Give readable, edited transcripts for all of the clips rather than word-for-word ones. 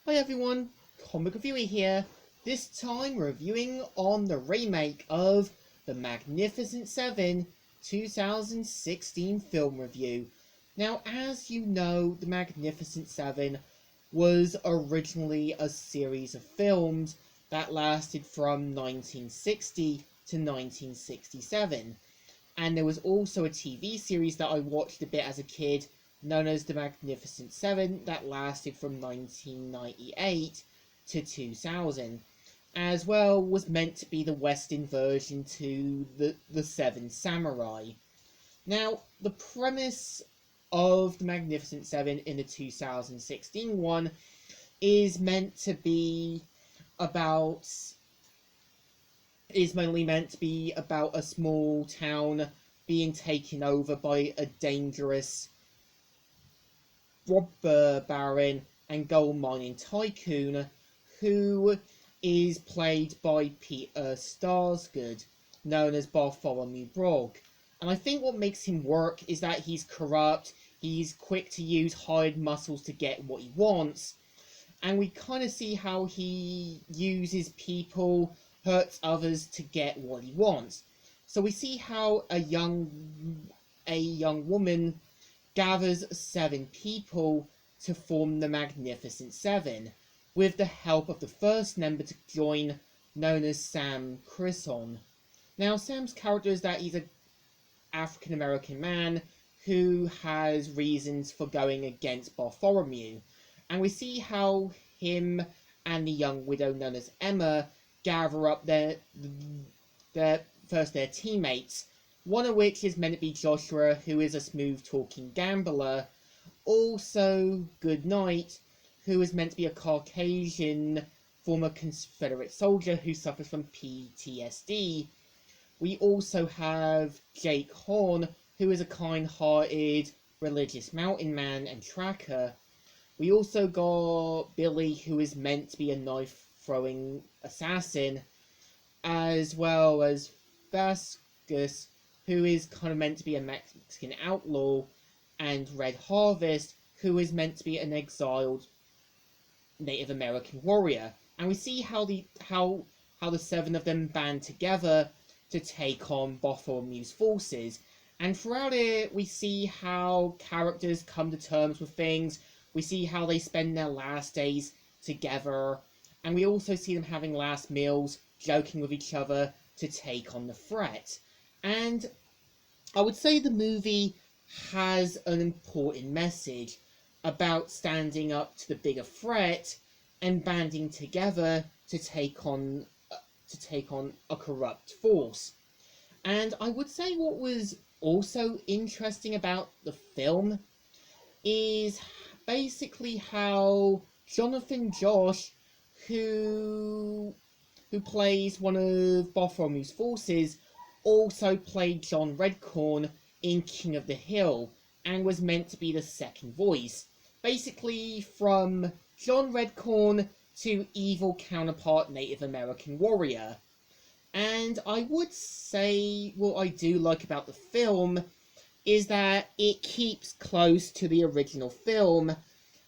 Hi everyone, Comic Reviewer here. This time reviewing on the remake of The Magnificent Seven 2016 film review. Now, as you know, The Magnificent Seven was originally a series of films that lasted from 1960 to 1967. And there was also a TV series that I watched a bit as a kid known as The Magnificent Seven that lasted from 1998 to 2000. As well was meant to be the Western version to the Seven Samurai. Now, the premise of The Magnificent Seven in the 2016 one is meant to be about is mainly meant to be about a small town being taken over by a dangerous robber baron and gold mining tycoon who is played by Peter Sarsgaard, known as Bartholomew Brogg. And I think what makes him work is that he's corrupt, he's quick to use hired muscles to get what he wants, and we kind of see how he uses people, hurts others to get what he wants. So we see how a young woman gathers 7 people to form the Magnificent Seven, with the help of the first member to join, known as Sam Crisson. Now, Sam's character is that he's an African American man who has reasons for going against Bartholomew, and we see how him and the young widow known as Emma gather up their teammates, one of which is meant to be Joshua, who is a smooth-talking gambler, also Goodnight, who is meant to be a Caucasian former Confederate soldier who suffers from PTSD. We also have Jake Horn, who is a kind-hearted religious mountain man and tracker. We also got Billy, who is meant to be a knife-throwing assassin, as well as Vasquez, who is kind of meant to be a Mexican outlaw, and Red Harvest, who is meant to be an exiled Native American warrior. And we see how the 7 of them band together to take on Bartholomew's forces. And throughout it, we see how characters come to terms with things. We see how they spend their last days together. And we also see them having last meals, joking with each other to take on the threat. And I would say the movie has an important message about standing up to the bigger threat and banding together to take on a corrupt force. And I would say what was also interesting about the film is basically how Jonathan Josh, who plays one of Bartholomew's forces, also played John Redcorn in King of the Hill and was meant to be the second voice. Basically from John Redcorn to evil counterpart Native American warrior. And I would say what I do like about the film is that it keeps close to the original film,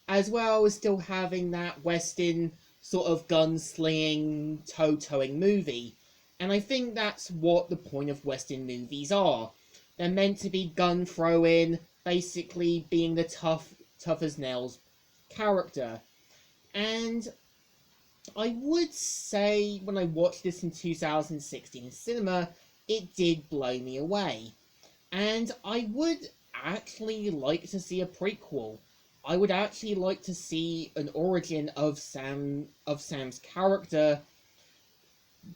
as well as still having that Western sort of gunslinging, toe-towing movie. And I think that's what the point of Western movies are. They're meant to be gun-throwing, basically being the tough as nails character. And I would say when I watched this in 2016 in cinema, it did blow me away. And I would actually like to see a prequel. I would actually like to see an origin of Sam's character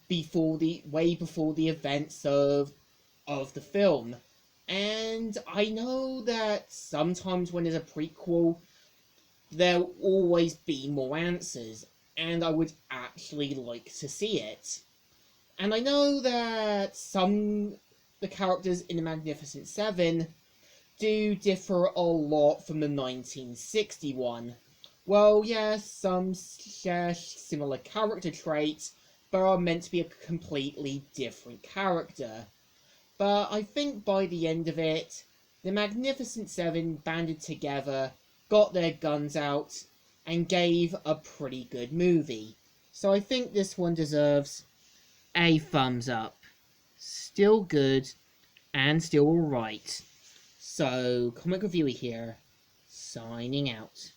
way before the events of the film. And I know that sometimes when there's a prequel, there'll always be more answers, and I would actually like to see it. And I know that the characters in the Magnificent Seven do differ a lot from the 1961. Well, yes, some share similar character traits, but are meant to be a completely different character. But I think by the end of it, the Magnificent Seven banded together, got their guns out, and gave a pretty good movie. So I think this one deserves a thumbs up. Still good and still alright. So, Comic Reviewer here, signing out.